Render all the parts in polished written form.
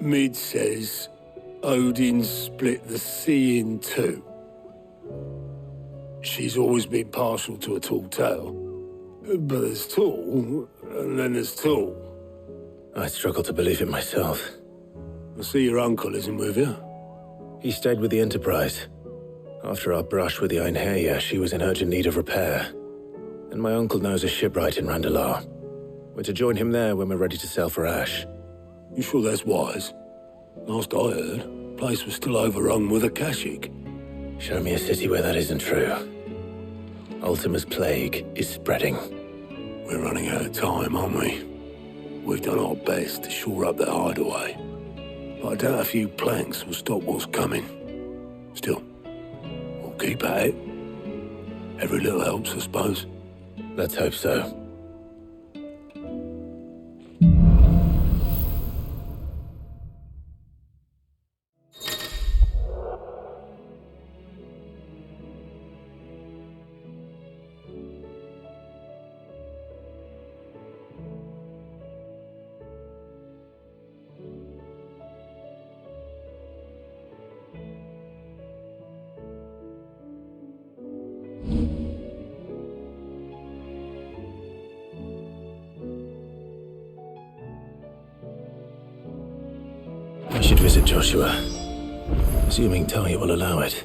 Mid says Odin split the sea in two. She's always been partial to a tall tale. But there's tall, and then there's tall. I struggle to believe it myself. I see your uncle isn't with you. He stayed with the Enterprise. After our brush with the Einherja, she was in urgent need of repair. And my uncle knows a shipwright in Randalar. We're to join him there when we're ready to sail for Ash. You sure that's wise? Last I heard, the place was still overrun with Akashic. Show me a city where that isn't true. Ultima's plague is spreading. We're running out of time, aren't we? We've done our best to shore up that hideaway. But I doubt a few planks will stop what's coming. Still, we'll keep at it. Every little helps, I suppose. Let's hope so. I should visit Joshua, assuming Talia will allow it.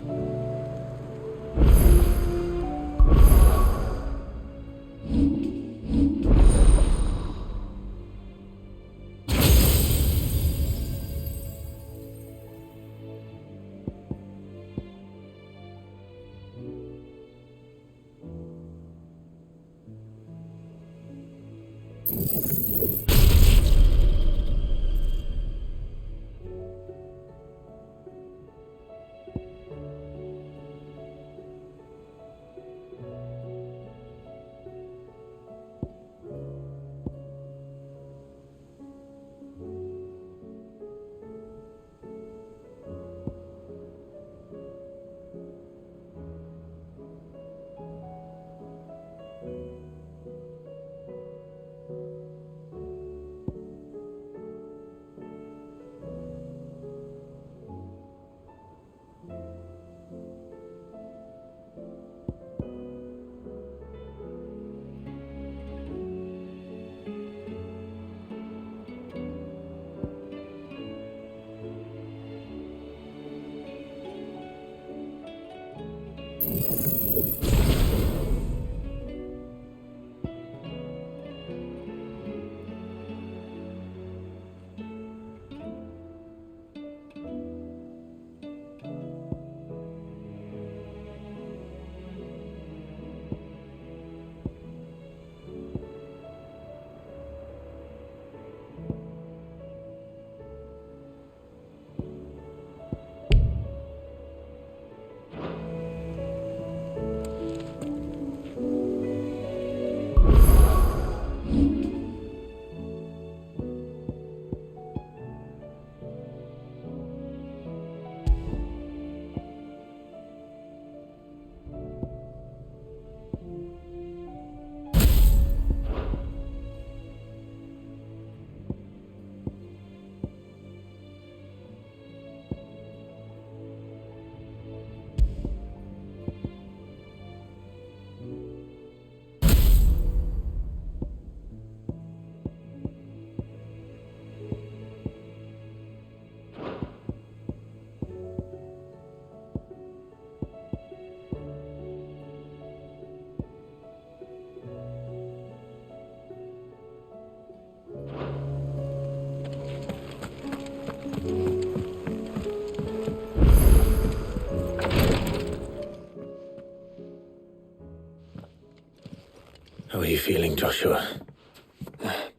How are you feeling, Joshua?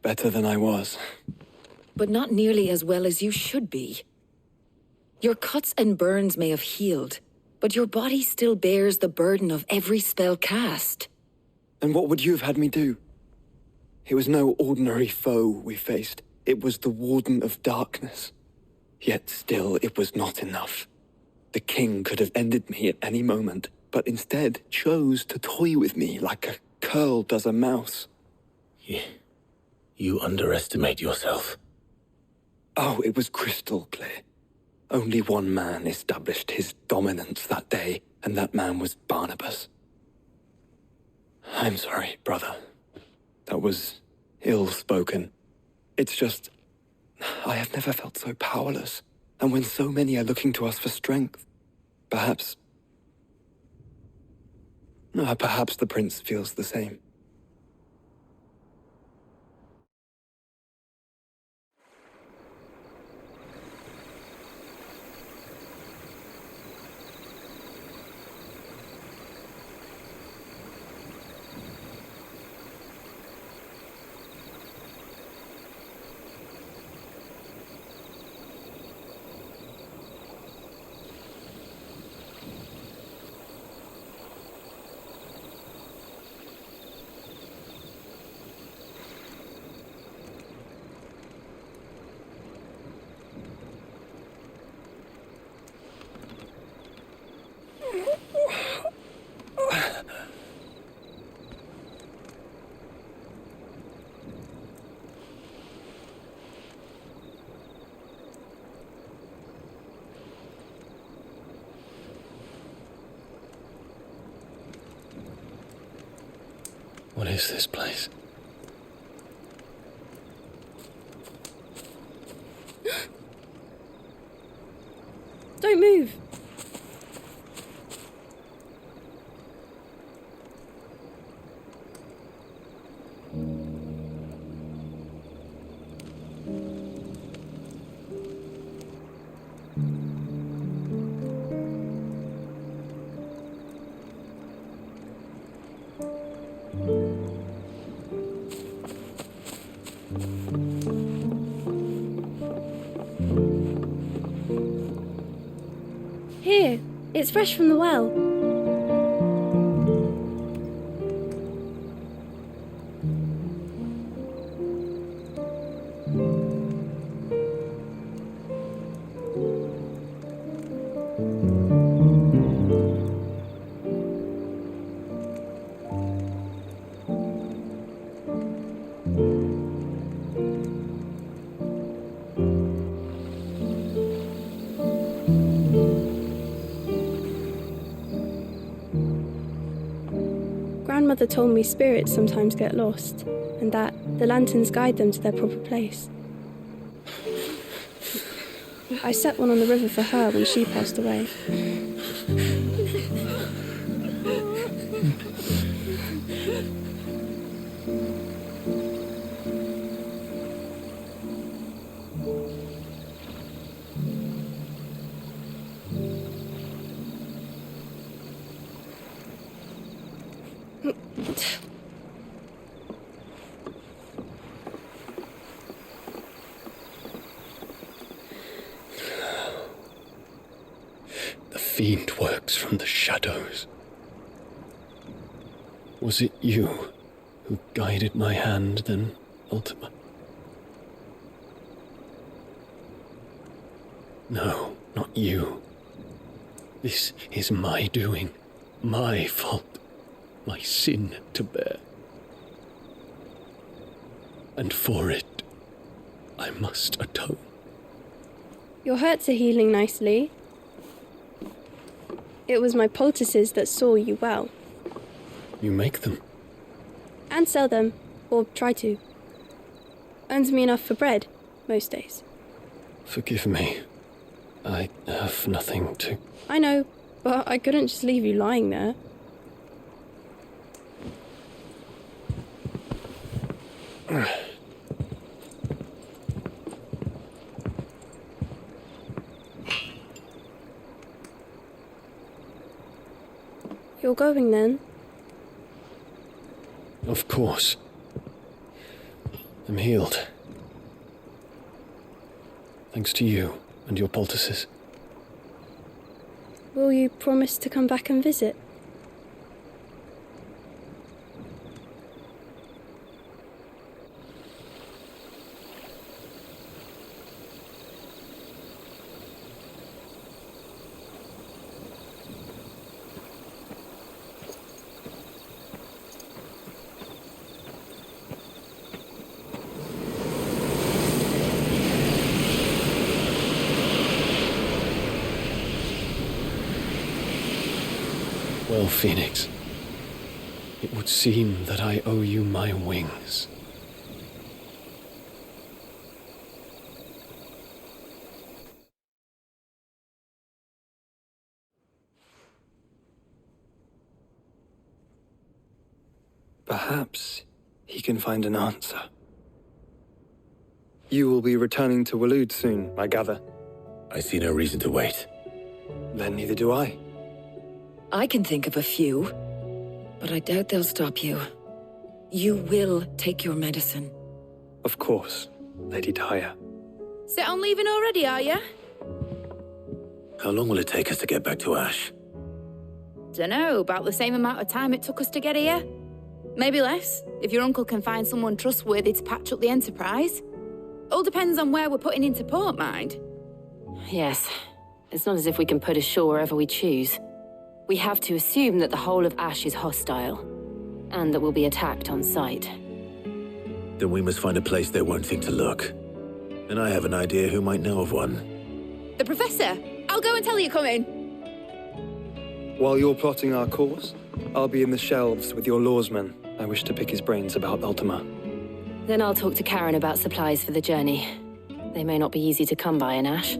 Better than I was. But not nearly as well as you should be. Your cuts and burns may have healed, but your body still bears the burden of every spell cast. And what would you have had me do? It was no ordinary foe we faced. It was the Warden of Darkness. Yet still, it was not enough. The king could have ended me at any moment, but instead chose to toy with me like a curl does a mouse. You underestimate yourself. Oh, it was crystal clear. Only one man established his dominance that day, and that man was Barnabas. I'm sorry, brother. That was ill-spoken. It's just, I have never felt so powerless. And when so many are looking to us for strength, perhaps the prince feels the same. What is this place? Don't move. Here, it's fresh from the well. Grandmother told me spirits sometimes get lost, and that the lanterns guide them to their proper place. I set one on the river for her when she passed away. The fiend works from the shadows. Was it you who guided my hand then, Ultima? No, not you. This is my doing, my fault, my sin to bear. And for it, I must atone. Your hurts are healing nicely. It was my poultices that saw you well. You make them? And sell them, or try to. Earns me enough for bread, most days. Forgive me. I have nothing to... I know, but I couldn't just leave you lying there. You're going then? Of course. I'm healed. Thanks to you and your poultices. Will you promise to come back and visit? Oh, Phoenix. It would seem that I owe you my wings. Perhaps he can find an answer. You will be returning to Waloed soon, I gather. I see no reason to wait. Then neither do I. I can think of a few, but I doubt they'll stop you. You will take your medicine. Of course, Lady Daya. Set on leaving already, are you? How long will it take us to get back to Ash? Dunno, about the same amount of time it took us to get here. Maybe less, if your uncle can find someone trustworthy to patch up the Enterprise. All depends on where we're putting into port, mind. Yes. It's not as if we can put ashore wherever we choose. We have to assume that the whole of Ash is hostile, and that we'll be attacked on sight. Then we must find a place they won't think to look. And I have an idea who might know of one. The Professor! I'll go and tell you come in. While you're plotting our course, I'll be in the shelves with your lawsman. I wish to pick his brains about Ultima. Then I'll talk to Karen about supplies for the journey. They may not be easy to come by in Ash.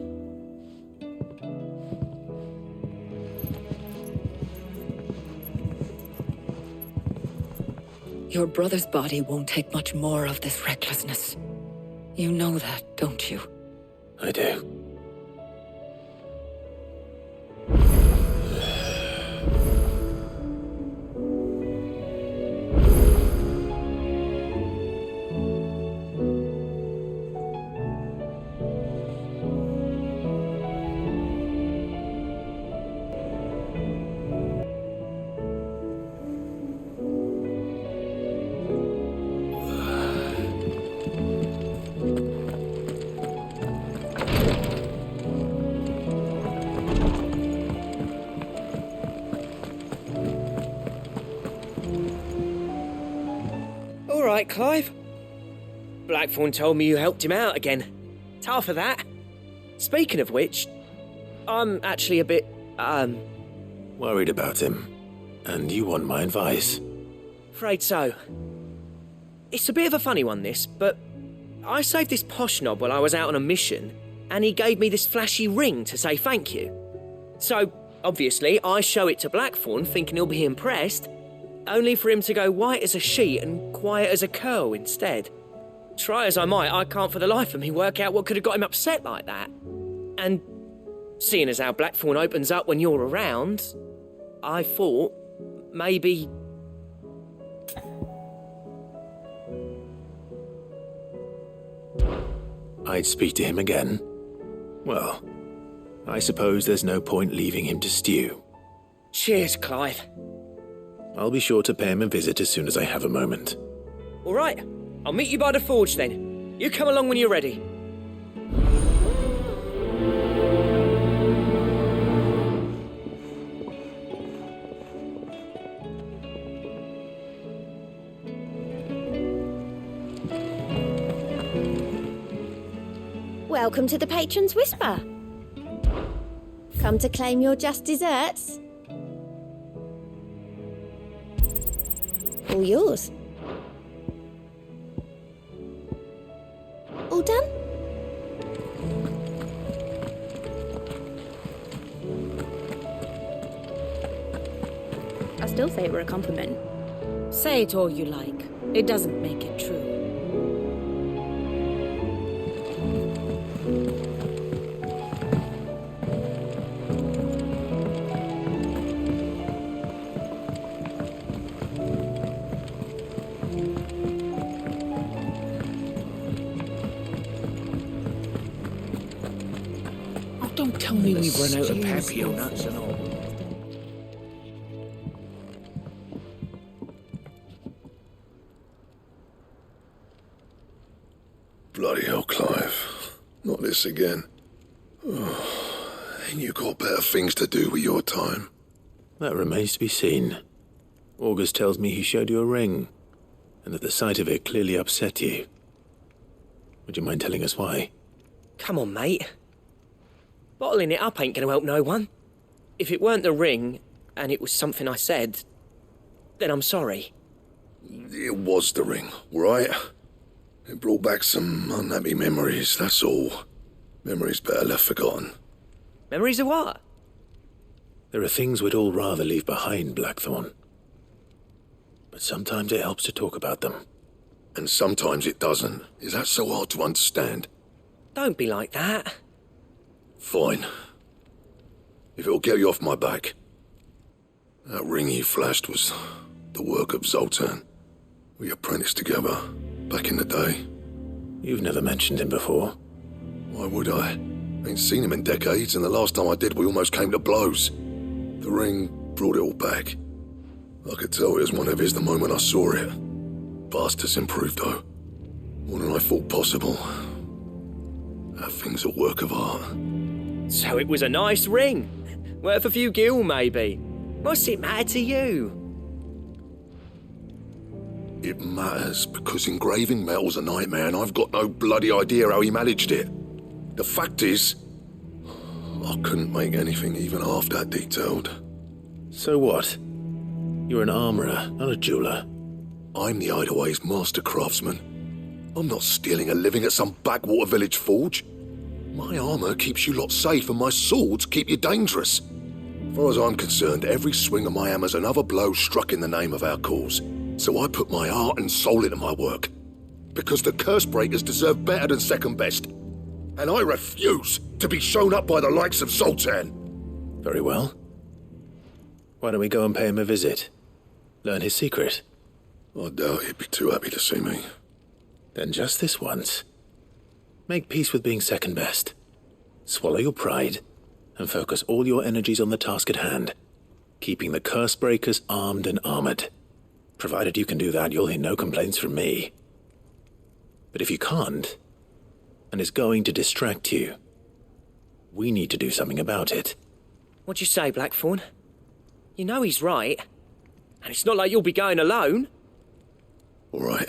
Your brother's body won't take much more of this recklessness. You know that, don't you? I do. Right, Clive. Blackthorn told me you helped him out again. Tough for that. Speaking of which, I'm actually a bit, Worried about him. And you want my advice? afraid so. It's a bit of a funny one, this, but I saved this posh knob while I was out on a mission, and he gave me this flashy ring to say thank you. So, obviously, I show it to Blackthorn thinking he'll be impressed, only for him to go white as a sheet and quiet as a curl instead. Try as I might, I can't for the life of me work out what could have got him upset like that. And seeing as how Blackthorn opens up when you're around, I thought maybe... I'd speak to him again. Well, I suppose there's no point leaving him to stew. Cheers, Clive. I'll be sure to pay him a visit as soon as I have a moment. All right, I'll meet you by the forge then. You come along when you're ready. Welcome to the Patron's Whisper. Come to claim your just desserts? All yours. All done? I still say it were a compliment. Say it all you like. It doesn't make it true. Don't tell me we've run out of papio nuts and all. Bloody hell, Clive. Not this again. Oh, ain't you got better things to do with your time? That remains to be seen. August tells me he showed you a ring, and that the sight of it clearly upset you. Would you mind telling us why? Come on, mate. Bottling it up ain't gonna help no one. If it weren't the ring, and it was something I said, then I'm sorry. It was the ring, right? It brought back some unhappy memories, that's all. Memories better left forgotten. Memories of what? There are things we'd all rather leave behind, Blackthorn. But sometimes it helps to talk about them. And sometimes it doesn't. Is that so hard to understand? Don't be like that. Fine. If it'll get you off my back. That ring you flashed was the work of Zoltan. We apprenticed together, back in the day. You've never mentioned him before. Why would I? Ain't seen him in decades, and the last time I did, we almost came to blows. The ring brought it all back. I could tell it was one of his the moment I saw it. Vast has improved, though. More than I thought possible. That thing's a work of art. So it was a nice ring. Worth a few gil, maybe. What's it matter to you? It matters because engraving metal's a nightmare and I've got no bloody idea how he managed it. The fact is, I couldn't make anything even half that detailed. So what? You're an armorer, not a jeweler. I'm the Hideaway's master craftsman. I'm not stealing a living at some backwater village forge. My armor keeps you lot safe and my swords keep you dangerous. As far as I'm concerned, every swing of my hammer's another blow struck in the name of our cause. So I put my heart and soul into my work. Because the curse breakers deserve better than second best. And I refuse to be shown up by the likes of Zoltan. Very well. Why don't we go and pay him a visit? Learn his secret. I doubt he'd be too happy to see me. Then just this once. Make peace with being second best. Swallow your pride, and focus all your energies on the task at hand, keeping the curse breakers armed and armored. Provided you can do that, you'll hear no complaints from me. But if you can't, and it's going to distract you, we need to do something about it. What'd you say, Blackthorn? You know he's right. And it's not like you'll be going alone. All right.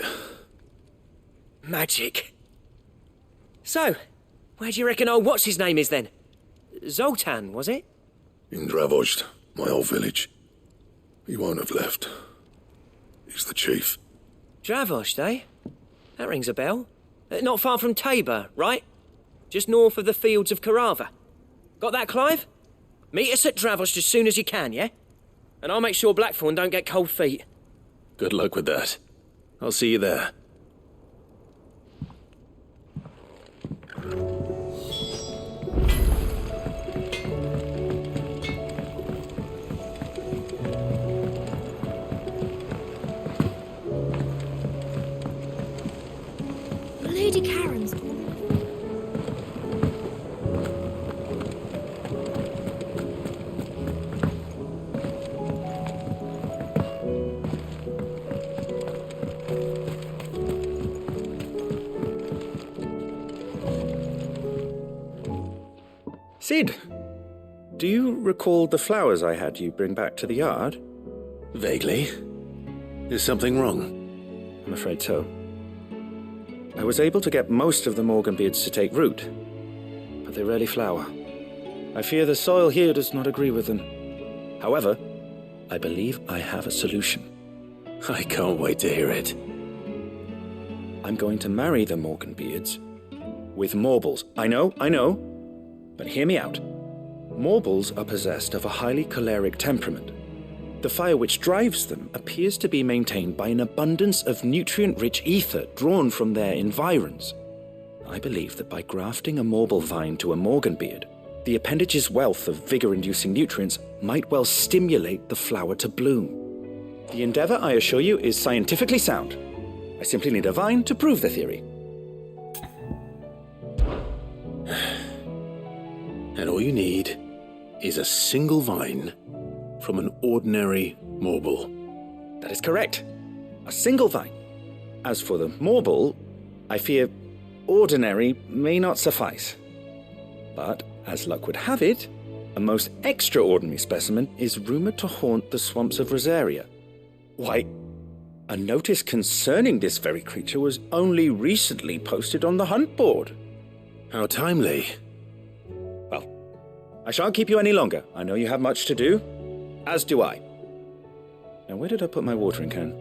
Magic. So, where do you reckon old what's-his-name is then? Zoltan, was it? In Dravozd, my old village. He won't have left. He's the chief. Dravozd, eh? That rings a bell. Not far from Tabor, right? Just north of the fields of Carava. Got that, Clive? Meet us at Dravozd as soon as you can, yeah? And I'll make sure Blackthorn don't get cold feet. Good luck with that. I'll see you there. Lady Karen's calling. Sid, do you recall the flowers I had you bring back to the yard? Vaguely. Is something wrong? I'm afraid so. I was able to get most of the Morganbeards to take root, but they rarely flower. I fear the soil here does not agree with them. However, I believe I have a solution. I can't wait to hear it. I'm going to marry the Morganbeards with Morbles. I know, but hear me out. Morbles are possessed of a highly choleric temperament. The fire which drives them appears to be maintained by an abundance of nutrient-rich ether drawn from their environs. I believe that by grafting a Morble vine to a Morganbeard, the appendage's wealth of vigor-inducing nutrients might well stimulate the flower to bloom. The endeavor, I assure you, is scientifically sound. I simply need a vine to prove the theory. And all you need is a single vine from an ordinary Morble. That is correct. A single vine. As for the Morble, I fear ordinary may not suffice. But, as luck would have it, a most extraordinary specimen is rumored to haunt the swamps of Rosaria. Why, a notice concerning this very creature was only recently posted on the hunt board. How timely. Well, I shan't keep you any longer. I know you have much to do. As do I. Now, where did I put my watering can?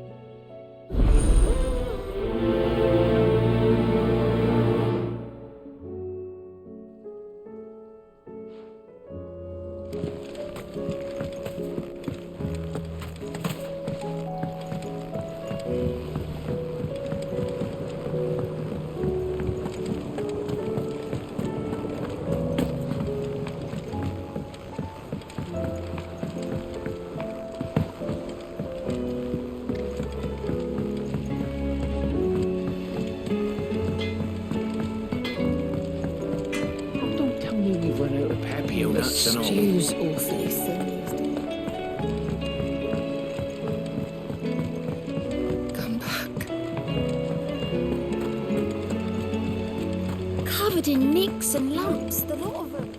Nuts and all. Stew's awfully thin these days. Come back. Covered in nicks and lumps, the lot of them.